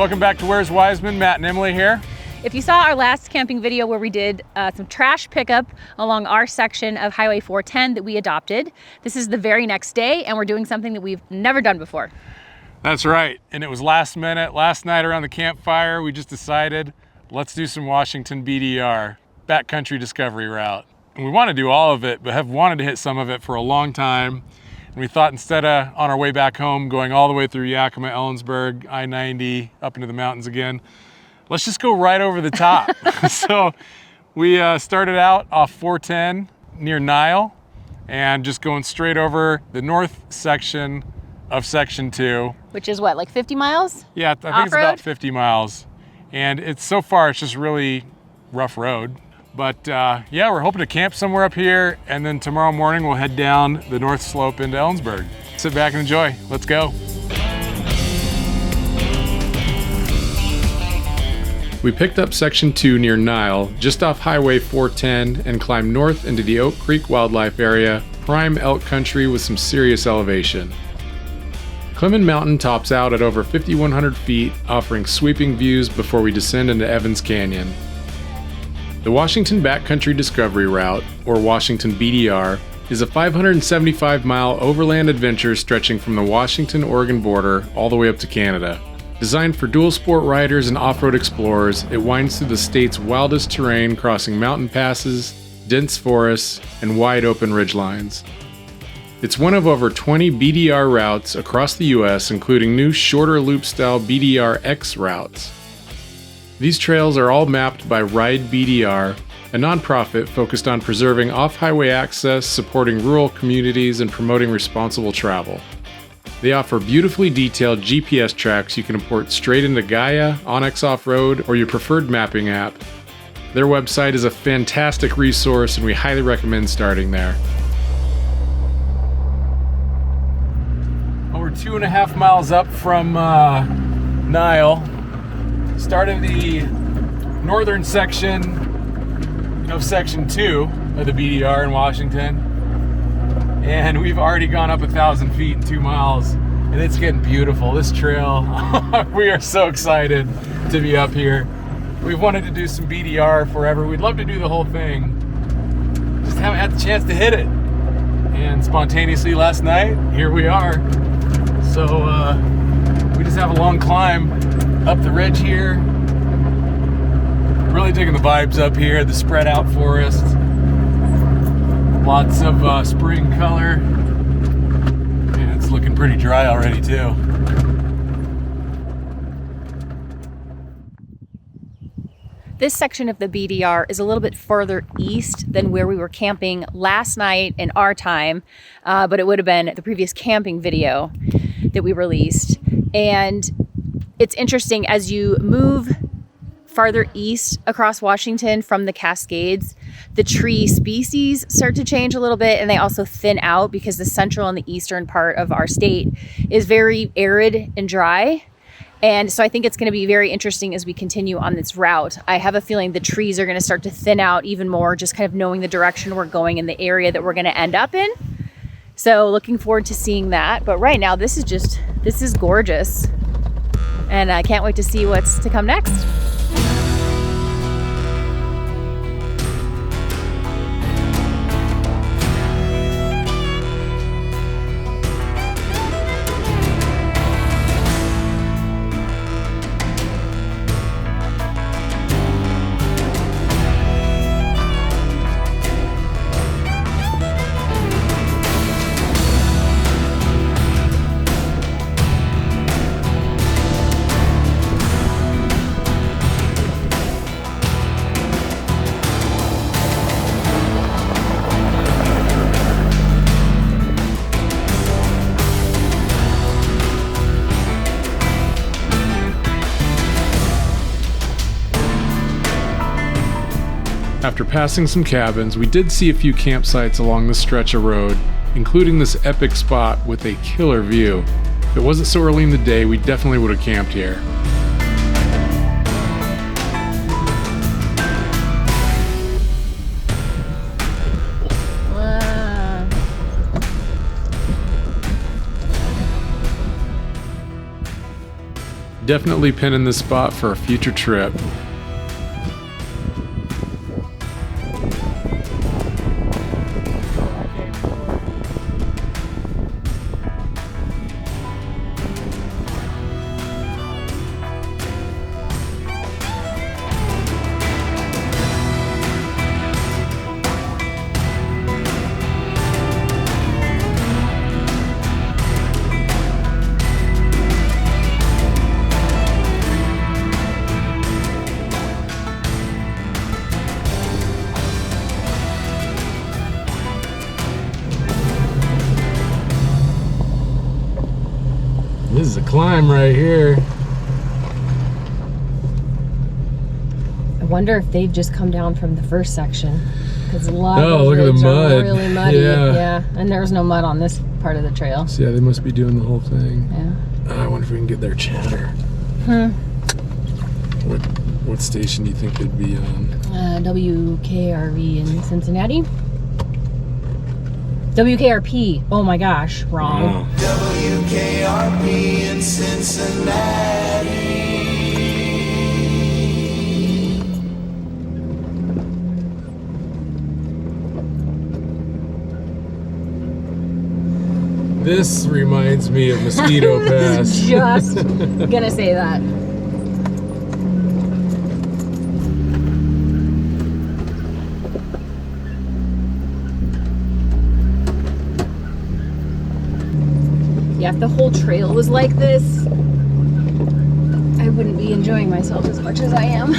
Welcome back to Where's Wiseman? Matt and Emily here. If you saw our last camping video where we did some trash pickup along our section of Highway 410 that we adopted, this is the very next day and we're doing something that we've never done before. That's right, and it was last minute. Last night around the campfire, we just decided, let's do some Washington BDR, Backcountry Discovery Route. And we want to do all of it, but have wanted to hit some of it for a long time. And we thought instead of on our way back home, going all the way through Yakima, Ellensburg, I-90, up into the mountains again, let's just go right over the top. So we started out off 410 near Nile and just going straight over the north section of section 2. Which is what, like 50 miles? Yeah, I think it's about 50 miles. And so far, it's just really rough road. But yeah, we're hoping to camp somewhere up here, and then tomorrow morning we'll head down the north slope into Ellensburg. Sit back and enjoy. Let's go. We picked up section 2 near Nile, just off Highway 410, and climbed north into the Oak Creek Wildlife Area, prime elk country with some serious elevation. Clemen Mountain tops out at over 5,100 feet, offering sweeping views before we descend into Evans Canyon. The Washington Backcountry Discovery Route, or Washington BDR, is a 575-mile overland adventure stretching from the Washington-Oregon border all the way up to Canada. Designed for dual sport riders and off-road explorers, it winds through the state's wildest terrain, crossing mountain passes, dense forests, and wide open ridgelines. It's one of over 20 BDR routes across the US, including new shorter loop-style BDR-X routes. These trails are all mapped by Ride BDR, a nonprofit focused on preserving off-highway access, supporting rural communities, and promoting responsible travel. They offer beautifully detailed GPS tracks you can import straight into Gaia, Onyx Off-Road, or your preferred mapping app. Their website is a fantastic resource, and we highly recommend starting there. We're 2.5 miles up from Nile. Started the northern section of section 2 of the BDR in Washington, and we've already gone up 1,000 feet in 2 miles, and it's getting beautiful. This trail, we are so excited to be up here. We've wanted to do some BDR forever. We'd love to do the whole thing, just haven't had the chance to hit it. And spontaneously last night, here we are. So we just have a long climb up the ridge here. Really digging the vibes up here, the spread out forest. Lots of spring color. And it's looking pretty dry already too. This section of the BDR is a little bit further east than where we were camping last night in our time, but it would have been the previous camping video that we released. And it's interesting, as you move farther east across Washington from the Cascades, the tree species start to change a little bit, and they also thin out because the central and the eastern part of our state is very arid and dry. And so I think it's going to be very interesting as we continue on this route. I have a feeling the trees are going to start to thin out even more, just kind of knowing the direction we're going in the area that we're going to end up in. So looking forward to seeing that. But right now, this is gorgeous. And I can't wait to see what's to come next. After passing some cabins, we did see a few campsites along this stretch of road, including this epic spot with a killer view. If it wasn't so early in the day, we definitely would have camped here. Definitely pinning this spot for a future trip. This is a climb right here. I wonder if they've just come down from the first section, because a lot of look at the roads mud. are really muddy. Yeah. And there's no mud on this part of the trail. So yeah, they must be doing the whole thing. Yeah. I wonder if we can get their chatter. What station do you think they'd be on? WKRV in Cincinnati. WKRP. Oh my gosh, wrong. Wow. WKRP in Cincinnati. This reminds me of Mosquito Pass. Just gonna say that. Yeah, if the whole trail was like this, I wouldn't be enjoying myself as much as I am.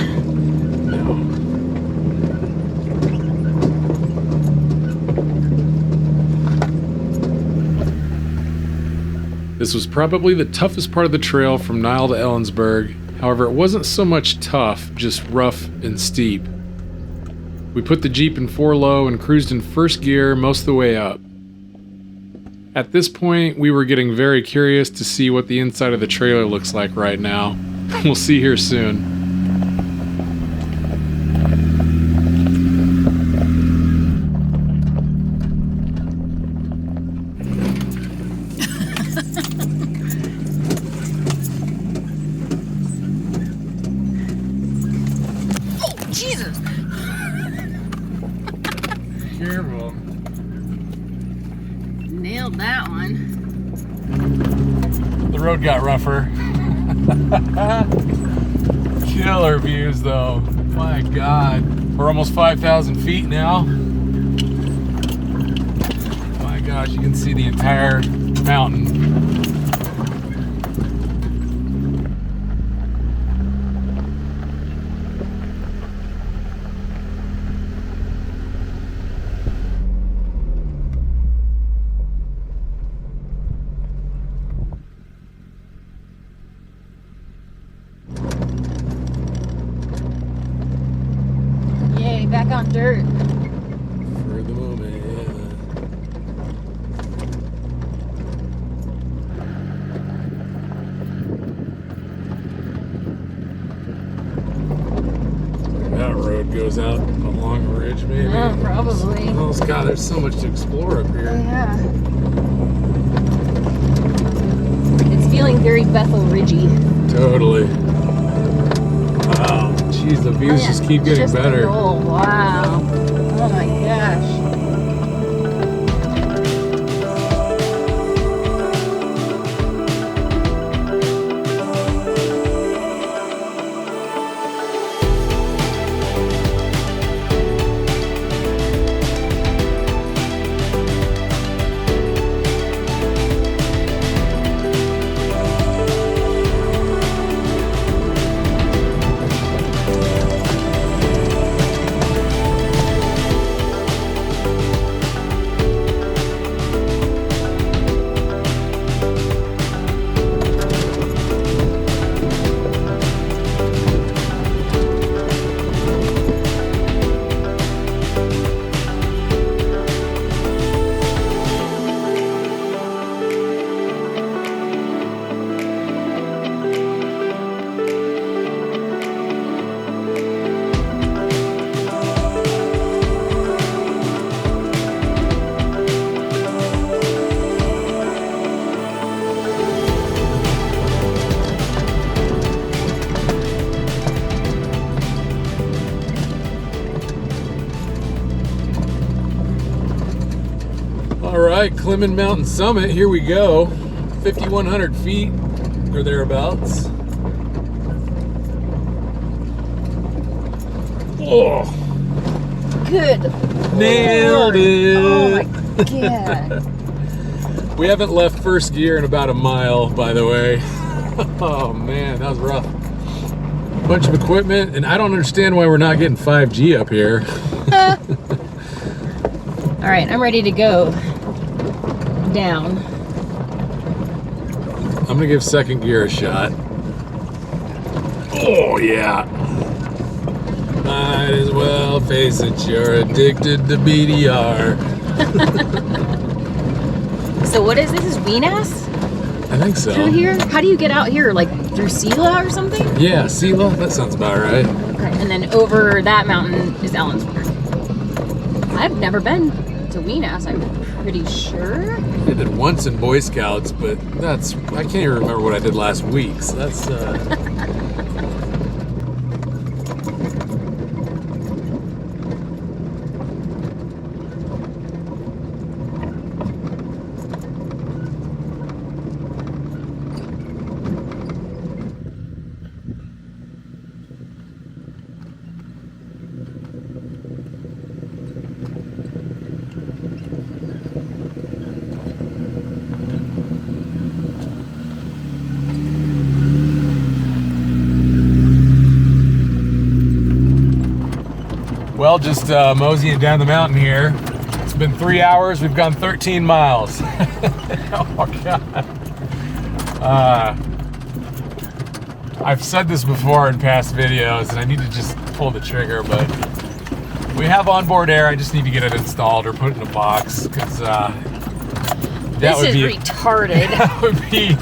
This was probably the toughest part of the trail from Nile to Ellensburg. However, it wasn't so much tough, just rough and steep. We put the Jeep in 4 low and cruised in first gear most of the way up. At this point, we were getting very curious to see what the inside of the trailer looks like right now. We'll see here soon. Jesus! Careful. Nailed that one. The road got rougher. Killer views though. My God. We're almost 5,000 feet now. My gosh, you can see the entire mountain. Yay, back on dirt. For the moment, yeah. That road goes out along a ridge, maybe. Oh, probably. Oh, God, there's so much to explore up Oh, here. yeah. It's feeling very Bethel Ridgey. Totally. Wow. Jeez, the views just keep getting Just the better. roll. Wow. Oh my gosh. right, Clemen Mountain Summit, here we go. 5,100 feet or thereabouts. Oh, Good. nailed it. Oh my god. We haven't left first gear in about a mile, by the way. Oh man, that was rough. Bunch of equipment, and I don't understand why we're not getting 5G up here. All right, I'm ready to go down. I'm gonna give second gear a shot. Oh yeah. Might as well face it, you're addicted to BDR. So what is this? Is Weenass I think so. through here? How do you get out here? Like through Sela or something? Yeah, Sela, that sounds about right. Okay, and then over that mountain is Ellensburg. I've never been to Weenass, I'm pretty sure. I did it once in Boy Scouts, but I can't even remember what I did last week, so that's well, just moseying down the mountain here. It's been 3 hours. We've gone 13 miles. Oh, God. I've said this before in past videos, and I need to just pull the trigger, but we have onboard air. I just need to get it installed or put it in a box, because that This would is be retarded. that would be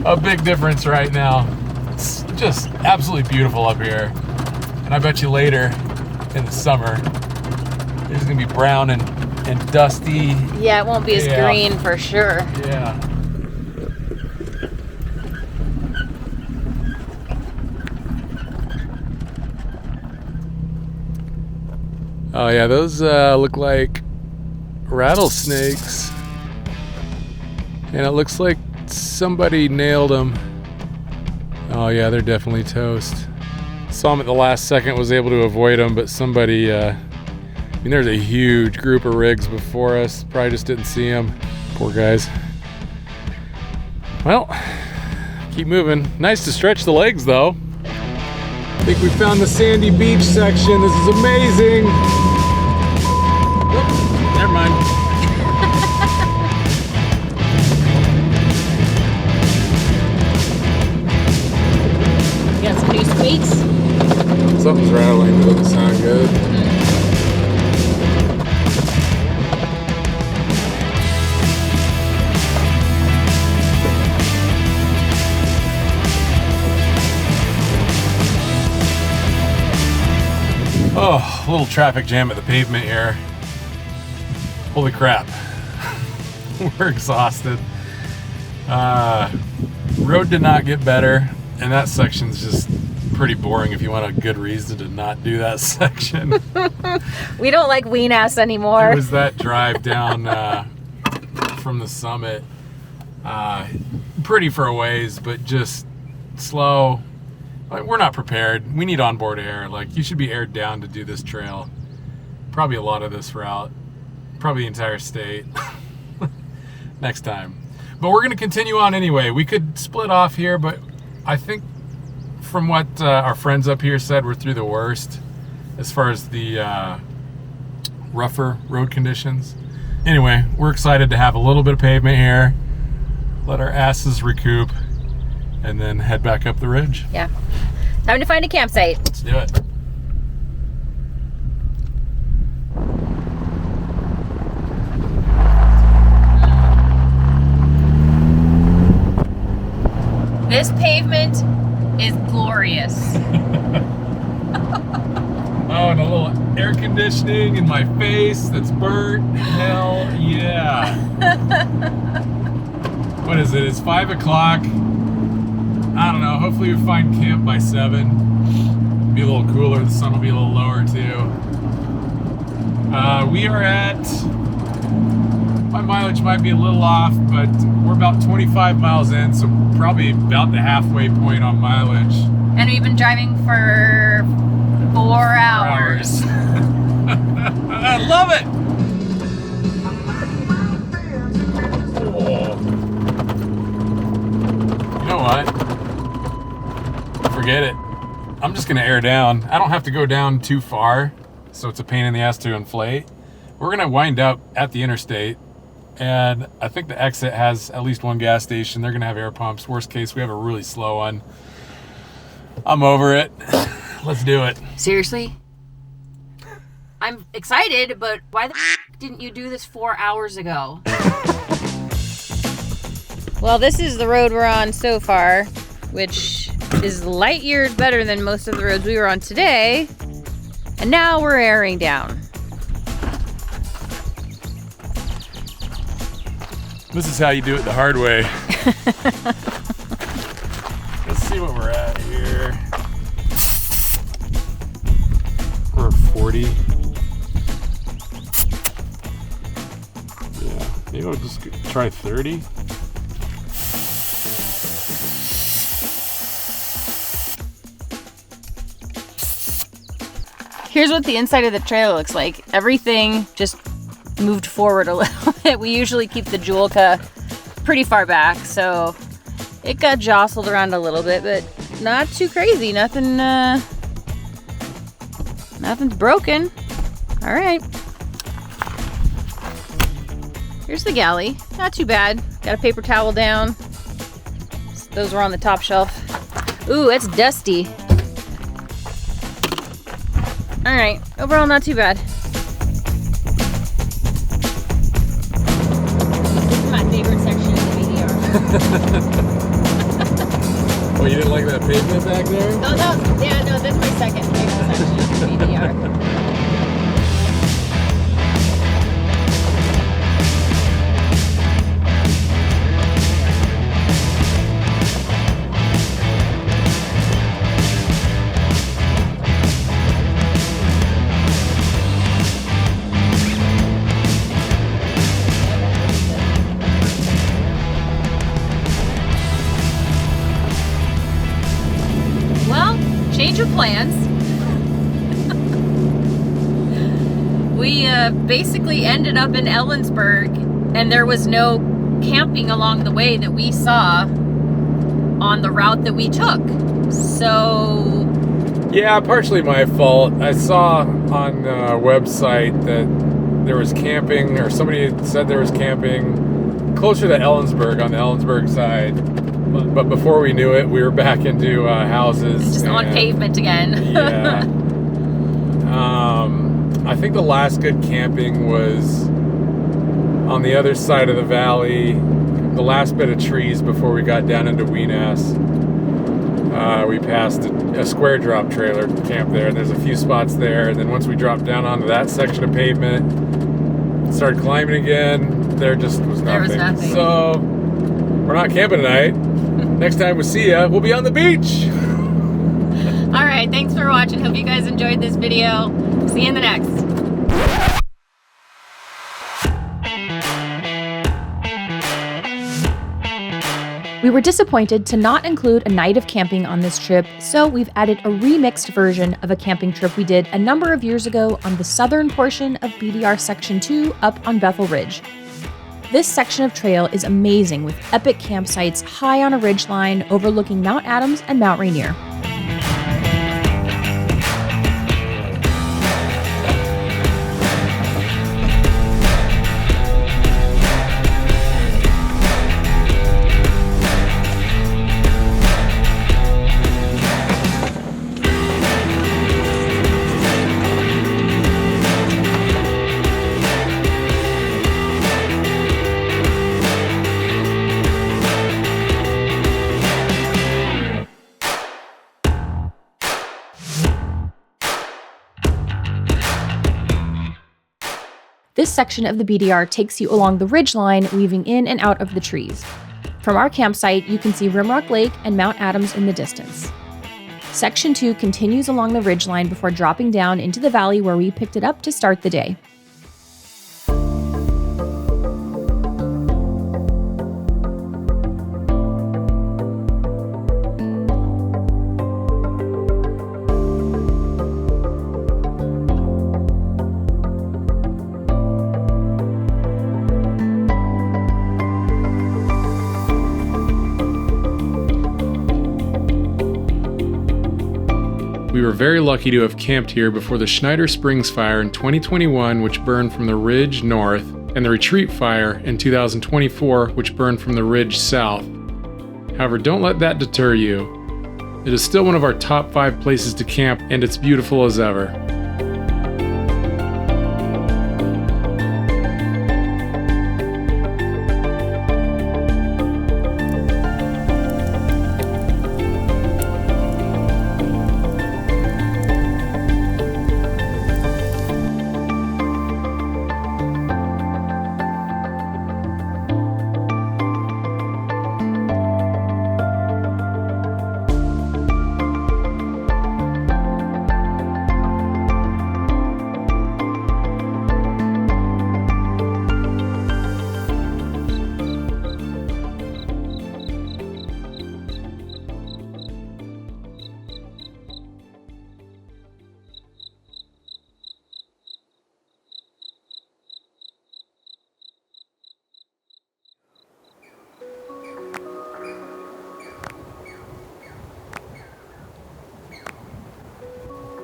a big difference right now. It's just absolutely beautiful up here, and I bet you later in the summer it's gonna be brown and dusty. Yeah, it won't be as Yeah. green for sure. Yeah. Oh yeah, those look like rattlesnakes, and it looks like somebody nailed them. Oh yeah, they're definitely toast. Saw them at the last second, was able to avoid them, but somebody, I mean, there's a huge group of rigs before us, probably just didn't see them. Poor guys. Well, keep moving. Nice to stretch the legs though. I think we found the sandy beach section. This is amazing. Whoop, never mind. You got some new squeaks? Something's rattling, that doesn't sound good. Oh, a little traffic jam at the pavement here. Holy crap. We're exhausted. Road did not get better, and that section's just pretty boring if you want a good reason to not do that section. We don't like Weenass anymore. It was that drive down from the summit. Pretty for a ways, but just slow. Like, we're not prepared. We need onboard air. Like, you should be aired down to do this trail. Probably a lot of this route. Probably the entire state. Next time. But we're going to continue on anyway. We could split off here, but I think from what our friends up here said, we're through the worst as far as the rougher road conditions. Anyway, we're excited to have a little bit of pavement here, let our asses recoup, and then head back up the ridge. Yeah. Time to find a campsite. Let's do it. This pavement is glorious. Oh, and a little air conditioning in my face that's burnt. Hell yeah. What is it? It's 5 o'clock. I don't know. Hopefully we find camp by 7. Be a little cooler. The sun will be a little lower too. We are at My mileage might be a little off, but we're about 25 miles in, so probably about the halfway point on mileage. And we've been driving for 4 hours. I love it! Oh. You know what? Forget it. I'm just gonna air down. I don't have to go down too far, so it's a pain in the ass to inflate. We're gonna wind up at the interstate, and I think the exit has at least one gas station. They're gonna have air pumps. Worst case, we have a really slow one. I'm over it. Let's do it. Seriously? I'm excited, but why the didn't you do this 4 hours ago? Well, this is the road we're on so far, which is light years better than most of the roads we were on today. And now we're airing down. This is how you do it the hard way. Let's see what we're at here. We're 40. Yeah, maybe I'll just try 30. Here's what the inside of the trailer looks like. Everything just moved forward a little bit. We usually keep the Julka pretty far back, so it got jostled around a little bit, but not too crazy. Nothing's broken. All right. Here's the galley. Not too bad. Got a paper towel down. Those were on the top shelf. Ooh, it's dusty. All right, overall not too bad. This is my favorite section of the BDR. Oh, you didn't like that pavement back there? No, this is my second favorite section of the BDR. Change of plans. We basically ended up in Ellensburg, and there was no camping along the way that we saw on the route that we took. So yeah, partially my fault. I saw on the website that there was camping, or somebody had said there was camping closer to Ellensburg, on the Ellensburg side. But before we knew it, we were back into houses. Just on pavement again. Yeah. I think the last good camping was on the other side of the valley, the last bit of trees before we got down into Weenass. We passed a square drop trailer camp there, and there's a few spots there. And then once we dropped down onto that section of pavement, started climbing again, there just was nothing. There was nothing. So we're not camping tonight. Next time we see ya, we'll be on the beach. All right, thanks for watching. Hope you guys enjoyed this video. See you in the next. We were disappointed to not include a night of camping on this trip, so we've added a remixed version of a camping trip we did a number of years ago on the southern portion of BDR Section 2 up on Bethel Ridge. This section of trail is amazing, with epic campsites high on a ridgeline overlooking Mount Adams and Mount Rainier. This section of the BDR takes you along the ridgeline, weaving in and out of the trees. From our campsite, you can see Rimrock Lake and Mount Adams in the distance. Section 2 continues along the ridgeline before dropping down into the valley where we picked it up to start the day. We were very lucky to have camped here before the Schneider Springs fire in 2021, which burned from the ridge north, and the Retreat fire in 2024, which burned from the ridge south. However, don't let that deter you. It is still one of our top 5 places to camp, and it's beautiful as ever.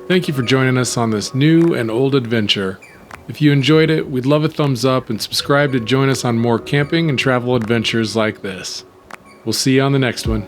Thank you for joining us on this new and old adventure. If you enjoyed it, we'd love a thumbs up and subscribe to join us on more camping and travel adventures like this. We'll see you on the next one.